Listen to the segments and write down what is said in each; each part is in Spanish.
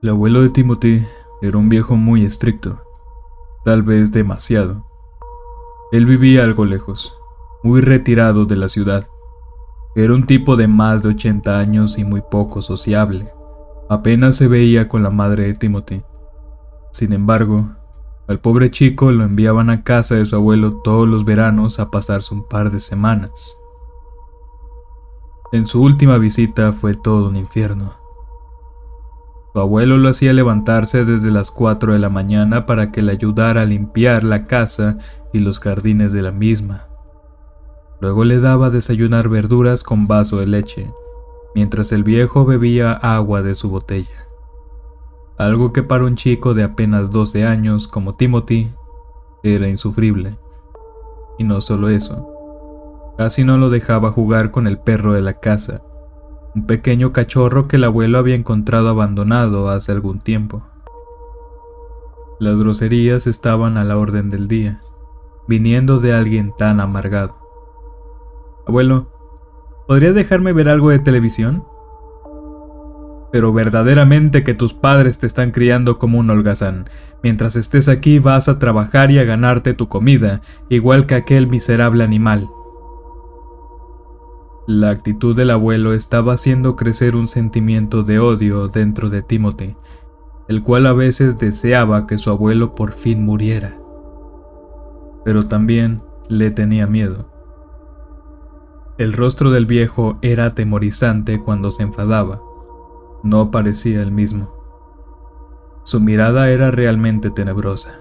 El abuelo de Timothy era un viejo muy estricto, tal vez demasiado. Él vivía algo lejos, muy retirado de la ciudad. Era un tipo de más de 80 años y muy poco sociable. Apenas se veía con la madre de Timothy. Sin embargo, al pobre chico lo enviaban a casa de su abuelo todos los veranos a pasarse un par de semanas. En su última visita fue todo un infierno. Su abuelo lo hacía levantarse desde las 4 de la mañana para que le ayudara a limpiar la casa y los jardines de la misma. Luego le daba a desayunar verduras con vaso de leche, mientras el viejo bebía agua de su botella. Algo que para un chico de apenas 12 años como Timothy era insufrible. Y no solo eso, casi no lo dejaba jugar con el perro de la casa, un pequeño cachorro que el abuelo había encontrado abandonado hace algún tiempo. Las groserías estaban a la orden del día, viniendo de alguien tan amargado. Abuelo, ¿podrías dejarme ver algo de televisión? Pero verdaderamente que tus padres te están criando como un holgazán. Mientras estés aquí vas a trabajar y a ganarte tu comida, igual que aquel miserable animal. La actitud del abuelo estaba haciendo crecer un sentimiento de odio dentro de Timothy, el cual a veces deseaba que su abuelo por fin muriera. Pero también le tenía miedo. El rostro del viejo era atemorizante cuando se enfadaba. No parecía el mismo. Su mirada era realmente tenebrosa.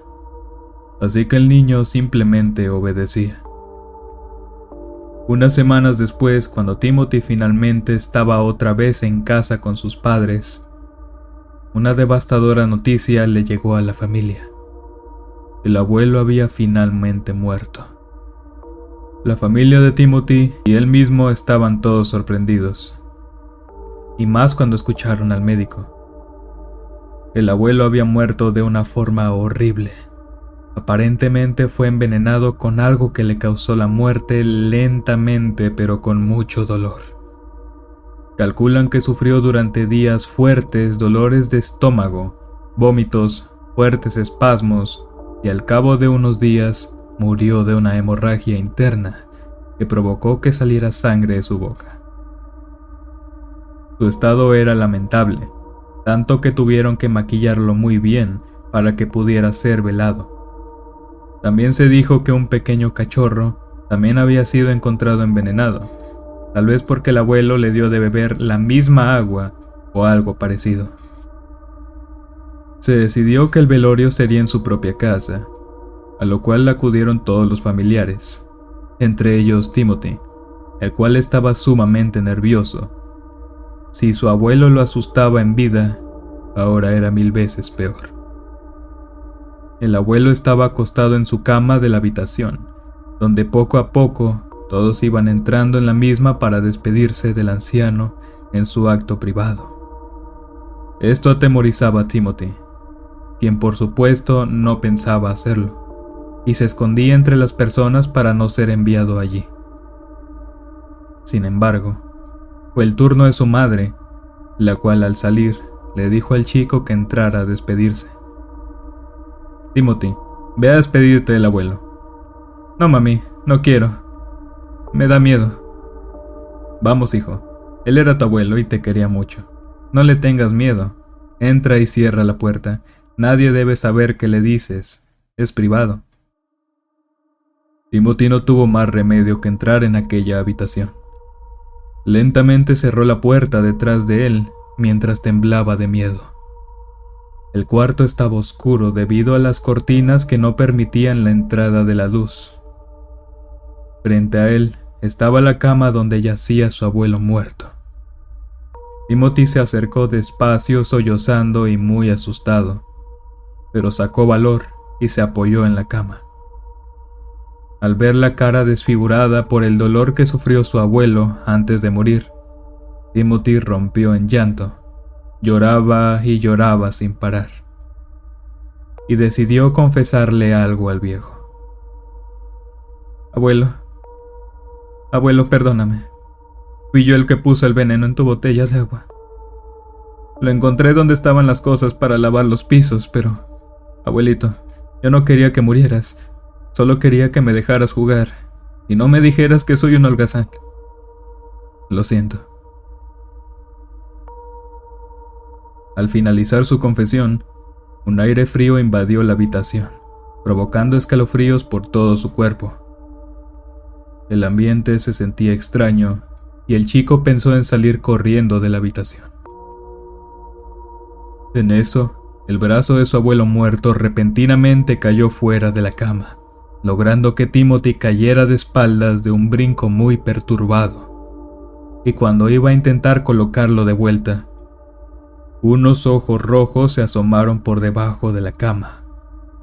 Así que el niño simplemente obedecía. Unas semanas después, cuando Timothy finalmente estaba otra vez en casa con sus padres, una devastadora noticia le llegó a la familia. El abuelo había finalmente muerto. La familia de Timothy y él mismo estaban todos sorprendidos, y más cuando escucharon al médico. El abuelo había muerto de una forma horrible. Aparentemente fue envenenado con algo que le causó la muerte lentamente pero con mucho dolor. Calculan que sufrió durante días fuertes dolores de estómago, vómitos, fuertes espasmos y al cabo de unos días murió de una hemorragia interna que provocó que saliera sangre de su boca. Su estado era lamentable, tanto que tuvieron que maquillarlo muy bien para que pudiera ser velado. También se dijo que un pequeño cachorro también había sido encontrado envenenado, tal vez porque el abuelo le dio de beber la misma agua o algo parecido. Se decidió que el velorio sería en su propia casa, a lo cual acudieron todos los familiares, entre ellos Timothy, el cual estaba sumamente nervioso. Si su abuelo lo asustaba en vida, ahora era 1000 veces peor. El abuelo estaba acostado en su cama de la habitación, donde poco a poco todos iban entrando en la misma para despedirse del anciano en su acto privado. Esto atemorizaba a Timothy, quien por supuesto no pensaba hacerlo, y se escondía entre las personas para no ser enviado allí. Sin embargo, fue el turno de su madre, la cual al salir le dijo al chico que entrara a despedirse. Timothy, ve a despedirte del abuelo. No, mami, no quiero. Me da miedo. Vamos, hijo. Él era tu abuelo y te quería mucho. No le tengas miedo. Entra y cierra la puerta. Nadie debe saber qué le dices. Es privado. Timothy no tuvo más remedio que entrar en aquella habitación. Lentamente cerró la puerta detrás de él mientras temblaba de miedo. El cuarto estaba oscuro debido a las cortinas que no permitían la entrada de la luz. Frente a él estaba la cama donde yacía su abuelo muerto. Timothy se acercó despacio, sollozando y muy asustado, pero sacó valor y se apoyó en la cama. Al ver la cara desfigurada por el dolor que sufrió su abuelo antes de morir, Timothy rompió en llanto. Lloraba y lloraba sin parar, y decidió confesarle algo al viejo. Abuelo, perdóname. Fui yo el que puso el veneno en tu botella de agua. Lo encontré donde estaban las cosas para lavar los pisos, pero... Abuelito, yo no quería que murieras. Solo quería que me dejaras jugar y no me dijeras que soy un holgazán. Lo siento. Al finalizar su confesión, un aire frío invadió la habitación, provocando escalofríos por todo su cuerpo. El ambiente se sentía extraño y el chico pensó en salir corriendo de la habitación. En eso, el brazo de su abuelo muerto repentinamente cayó fuera de la cama, logrando que Timothy cayera de espaldas de un brinco muy perturbado. Y cuando iba a intentar colocarlo de vuelta, unos ojos rojos se asomaron por debajo de la cama,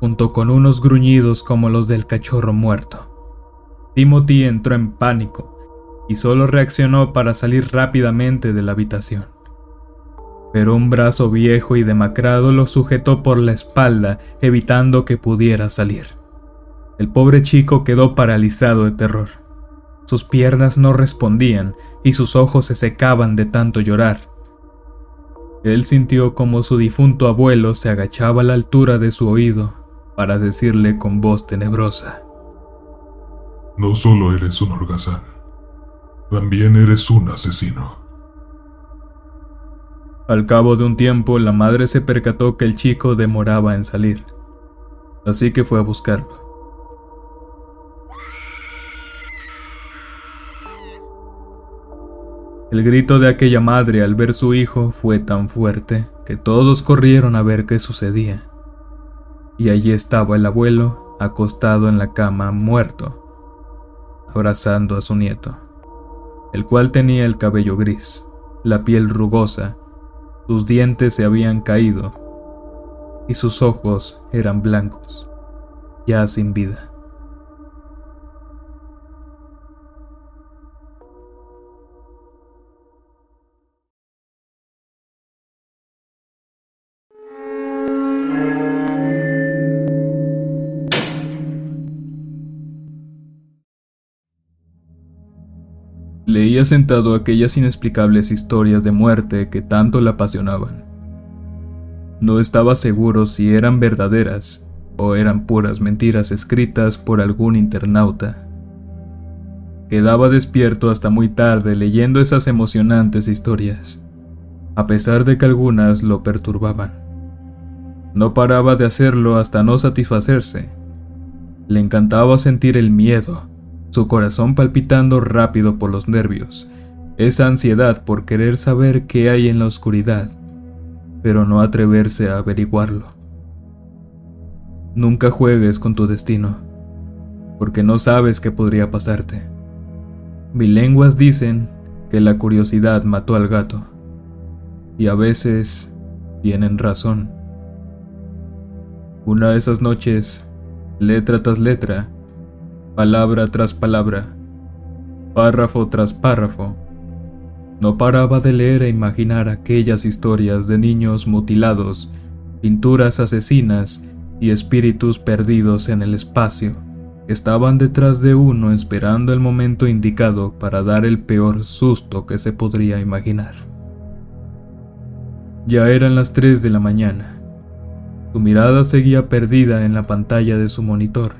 junto con unos gruñidos como los del cachorro muerto. Timothy entró en pánico y solo reaccionó para salir rápidamente de la habitación. Pero un brazo viejo y demacrado lo sujetó por la espalda, evitando que pudiera salir. El pobre chico quedó paralizado de terror. Sus piernas no respondían y sus ojos se secaban de tanto llorar. Él sintió como su difunto abuelo se agachaba a la altura de su oído para decirle con voz tenebrosa: No solo eres un holgazán, también eres un asesino. Al cabo de un tiempo, la madre se percató que el chico demoraba en salir, así que fue a buscarlo. El grito de aquella madre al ver su hijo fue tan fuerte que todos corrieron a ver qué sucedía. Y allí estaba el abuelo, acostado en la cama, muerto, abrazando a su nieto, el cual tenía el cabello gris, la piel rugosa, sus dientes se habían caído y sus ojos eran blancos, ya sin vida. Leía sentado aquellas inexplicables historias de muerte que tanto le apasionaban. No estaba seguro si eran verdaderas o eran puras mentiras escritas por algún internauta. Quedaba despierto hasta muy tarde leyendo esas emocionantes historias, a pesar de que algunas lo perturbaban. No paraba de hacerlo hasta no satisfacerse. Le encantaba sentir el miedo, su corazón palpitando rápido por los nervios, esa ansiedad por querer saber qué hay en la oscuridad, pero no atreverse a averiguarlo. Nunca juegues con tu destino, porque no sabes qué podría pasarte. Bilenguas dicen que la curiosidad mató al gato, y a veces tienen razón. Una de esas noches, letra tras letra, palabra tras palabra, párrafo tras párrafo, no paraba de leer e imaginar aquellas historias de niños mutilados, pinturas asesinas y espíritus perdidos en el espacio, que estaban detrás de uno esperando el momento indicado para dar el peor susto que se podría imaginar. Ya eran las 3 de la mañana. Su mirada seguía perdida en la pantalla de su monitor,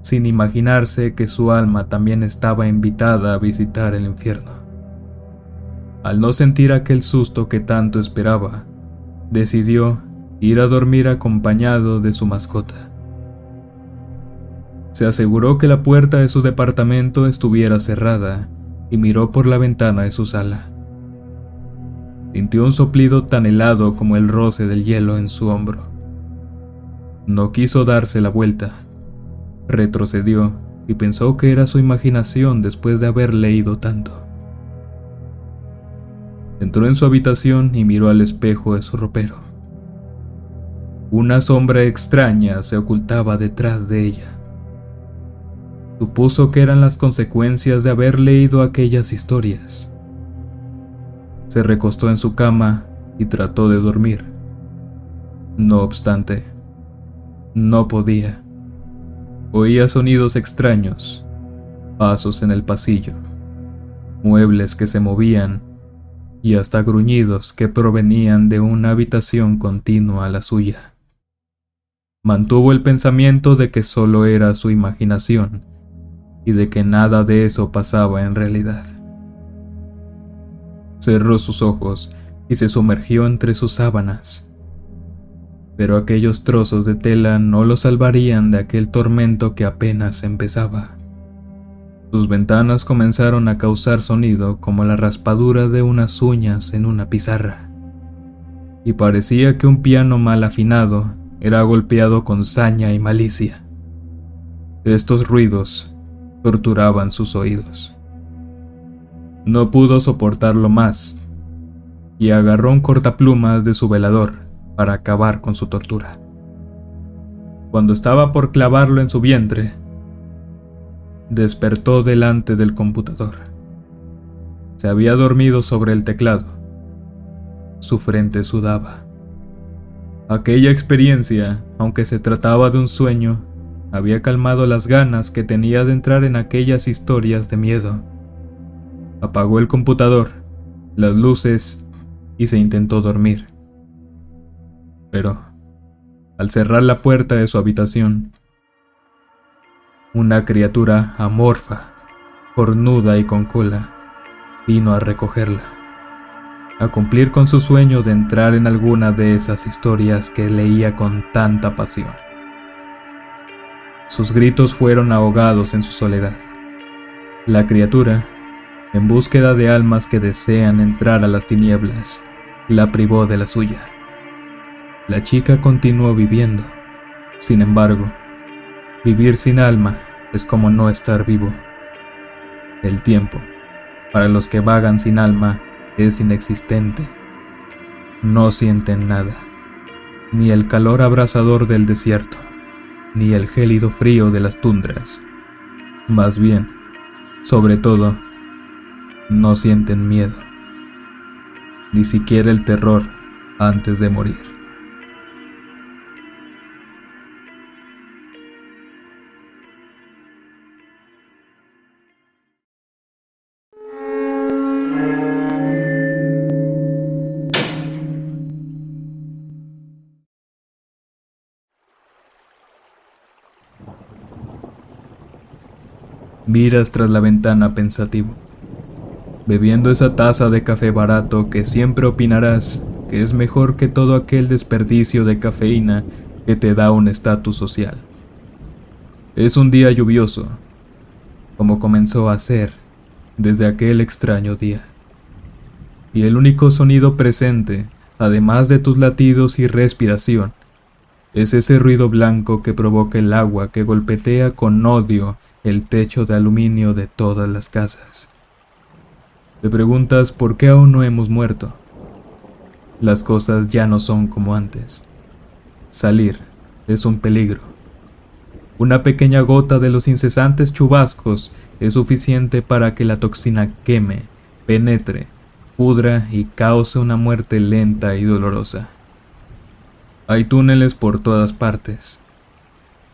sin imaginarse que su alma también estaba invitada a visitar el infierno. Al no sentir aquel susto que tanto esperaba, decidió ir a dormir acompañado de su mascota. Se aseguró que la puerta de su departamento estuviera cerrada y miró por la ventana de su sala. Sintió un soplido tan helado como el roce del hielo en su hombro. No quiso darse la vuelta. Retrocedió y pensó que era su imaginación después de haber leído tanto. Entró en su habitación y miró al espejo de su ropero. Una sombra extraña se ocultaba detrás de ella. Supuso que eran las consecuencias de haber leído aquellas historias. Se recostó en su cama y trató de dormir. No obstante, no podía. Oía sonidos extraños, pasos en el pasillo, muebles que se movían y hasta gruñidos que provenían de una habitación continua a la suya. Mantuvo el pensamiento de que solo era su imaginación y de que nada de eso pasaba en realidad. Cerró sus ojos y se sumergió entre sus sábanas. Pero aquellos trozos de tela no lo salvarían de aquel tormento que apenas empezaba. Sus ventanas comenzaron a causar sonido como la raspadura de unas uñas en una pizarra, y parecía que un piano mal afinado era golpeado con saña y malicia. Estos ruidos torturaban sus oídos. No pudo soportarlo más, y agarró un cortaplumas de su velador para acabar con su tortura. Cuando estaba por clavarlo en su vientre, despertó delante del computador. Se había dormido sobre el teclado. Su frente sudaba. Aquella experiencia, aunque se trataba de un sueño, había calmado las ganas que tenía de entrar en aquellas historias de miedo. Apagó el computador, las luces y se intentó dormir. Pero, al cerrar la puerta de su habitación, una criatura amorfa, cornuda y con cola, vino a recogerla, a cumplir con su sueño de entrar en alguna de esas historias que leía con tanta pasión. Sus gritos fueron ahogados en su soledad. La criatura, en búsqueda de almas que desean entrar a las tinieblas, la privó de la suya. La chica continuó viviendo. Sin embargo, vivir sin alma es como no estar vivo. El tiempo, para los que vagan sin alma, es inexistente. No sienten nada, ni el calor abrasador del desierto, ni el gélido frío de las tundras. Más bien, sobre todo, no sienten miedo, ni siquiera el terror antes de morir. Miras tras la ventana pensativo, bebiendo esa taza de café barato que siempre opinarás que es mejor que todo aquel desperdicio de cafeína que te da un estatus social. Es un día lluvioso, como comenzó a ser desde aquel extraño día. Y el único sonido presente, además de tus latidos y respiración, es ese ruido blanco que provoca el agua que golpetea con odio el techo de aluminio de todas las casas. Te preguntas por qué aún no hemos muerto. Las cosas ya no son como antes. Salir es un peligro. Una pequeña gota de los incesantes chubascos es suficiente para que la toxina queme, penetre, pudra y cause una muerte lenta y dolorosa. Hay túneles por todas partes.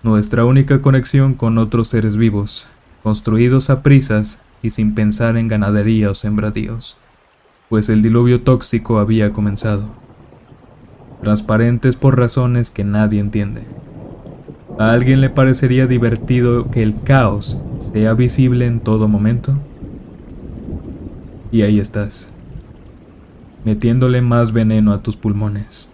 Nuestra única conexión con otros seres vivos, construidos a prisas y sin pensar en ganadería o sembradíos, pues el diluvio tóxico había comenzado. Transparentes por razones que nadie entiende. ¿A alguien le parecería divertido que el caos sea visible en todo momento? Y ahí estás, metiéndole más veneno a tus pulmones.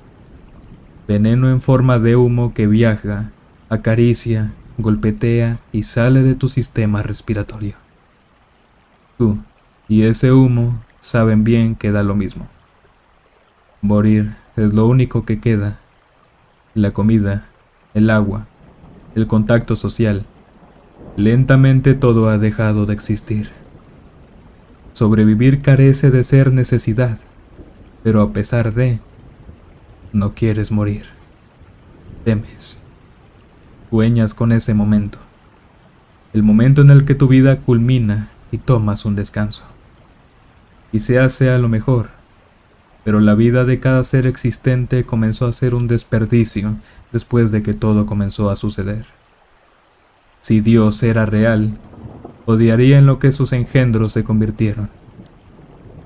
Veneno en forma de humo que viaja, acaricia, golpetea y sale de tu sistema respiratorio. Tú y ese humo saben bien que da lo mismo. Morir es lo único que queda. La comida, el agua, el contacto social. Lentamente todo ha dejado de existir. Sobrevivir carece de ser necesidad, pero a pesar de, no quieres morir. Temes. Sueñas con ese momento. El momento en el que tu vida culmina y tomas un descanso. Y se hace a lo mejor, pero la vida de cada ser existente comenzó a ser un desperdicio después de que todo comenzó a suceder. Si Dios era real, odiaría en lo que sus engendros se convirtieron.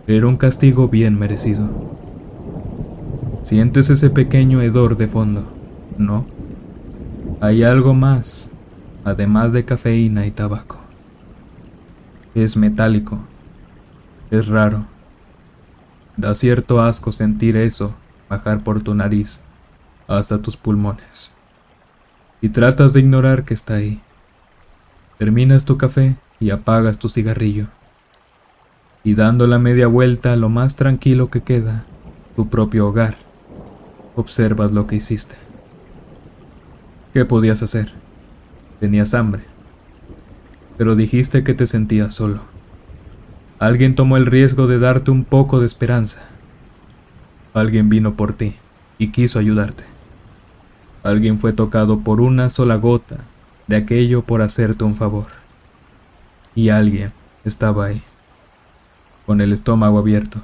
Era un castigo bien merecido. Sientes ese pequeño hedor de fondo, ¿no? Hay algo más, además de cafeína y tabaco. Es metálico, es raro. Da cierto asco sentir eso bajar por tu nariz hasta tus pulmones. Y tratas de ignorar que está ahí. Terminas tu café y apagas tu cigarrillo. Y dando la media vuelta a lo más tranquilo que queda, tu propio hogar, observas lo que hiciste. ¿Qué podías hacer? Tenías hambre, pero dijiste que te sentías solo. Alguien tomó el riesgo de darte un poco de esperanza. Alguien vino por ti y quiso ayudarte. Alguien fue tocado por una sola gota de aquello por hacerte un favor. Y alguien estaba ahí, con el estómago abierto.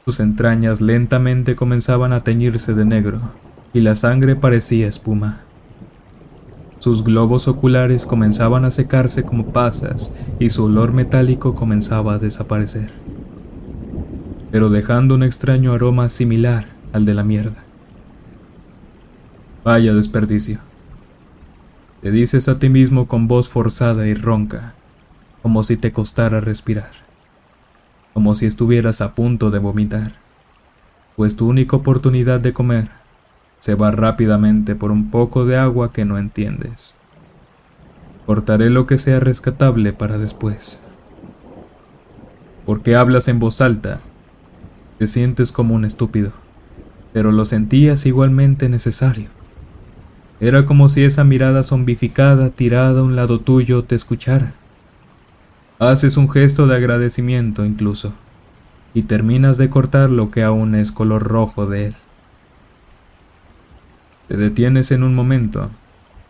Sus entrañas lentamente comenzaban a teñirse de negro y la sangre parecía espuma. Sus globos oculares comenzaban a secarse como pasas y su olor metálico comenzaba a desaparecer, pero dejando un extraño aroma similar al de la mierda. Vaya desperdicio, te dices a ti mismo con voz forzada y ronca, como si te costara respirar, como si estuvieras a punto de vomitar, pues tu única oportunidad de comer se va rápidamente por un poco de agua que no entiendes. Cortaré lo que sea rescatable para después. ¿Por qué hablas en voz alta? Te sientes como un estúpido, pero lo sentías igualmente necesario. Era como si esa mirada zombificada tirada a un lado tuyo te escuchara. Haces un gesto de agradecimiento incluso, y terminas de cortar lo que aún es color rojo de él. Te detienes en un momento,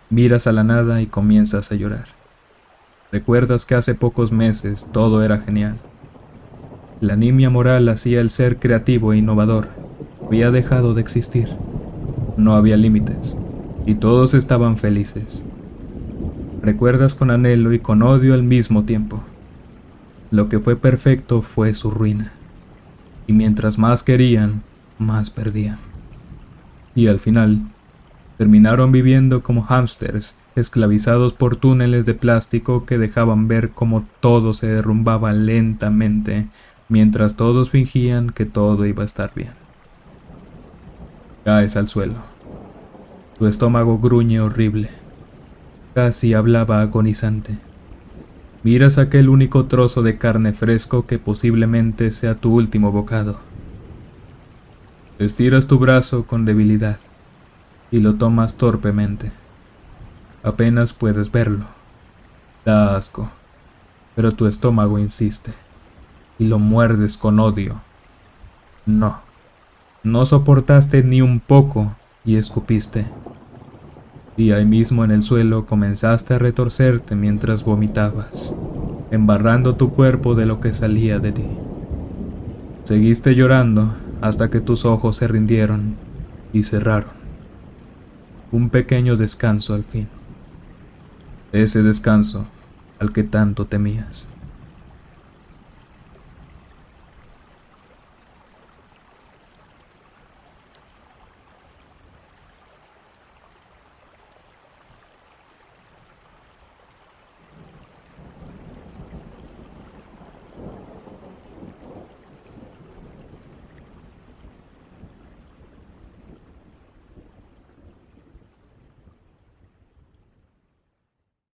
miras a la nada y comienzas a llorar. Recuerdas que hace pocos meses todo era genial. La nimia moral hacía el ser creativo e innovador. Había dejado de existir. No había límites, y todos estaban felices. Recuerdas con anhelo y con odio al mismo tiempo. Lo que fue perfecto fue su ruina, y mientras más querían, más perdían. Y al final, terminaron viviendo como hámsters, esclavizados por túneles de plástico que dejaban ver cómo todo se derrumbaba lentamente, mientras todos fingían que todo iba a estar bien. Caes al suelo. Tu estómago gruñe horrible. Casi hablaba agonizante. Miras aquel único trozo de carne fresco que posiblemente sea tu último bocado. Estiras tu brazo con debilidad y lo tomas torpemente. Apenas puedes verlo. Da asco, pero tu estómago insiste, y lo muerdes con odio. No soportaste ni un poco y escupiste. Y ahí mismo en el suelo comenzaste a retorcerte mientras vomitabas, embarrando tu cuerpo de lo que salía de ti. Seguiste llorando hasta que tus ojos se rindieron y cerraron. Un pequeño descanso al fin. Ese descanso al que tanto temías.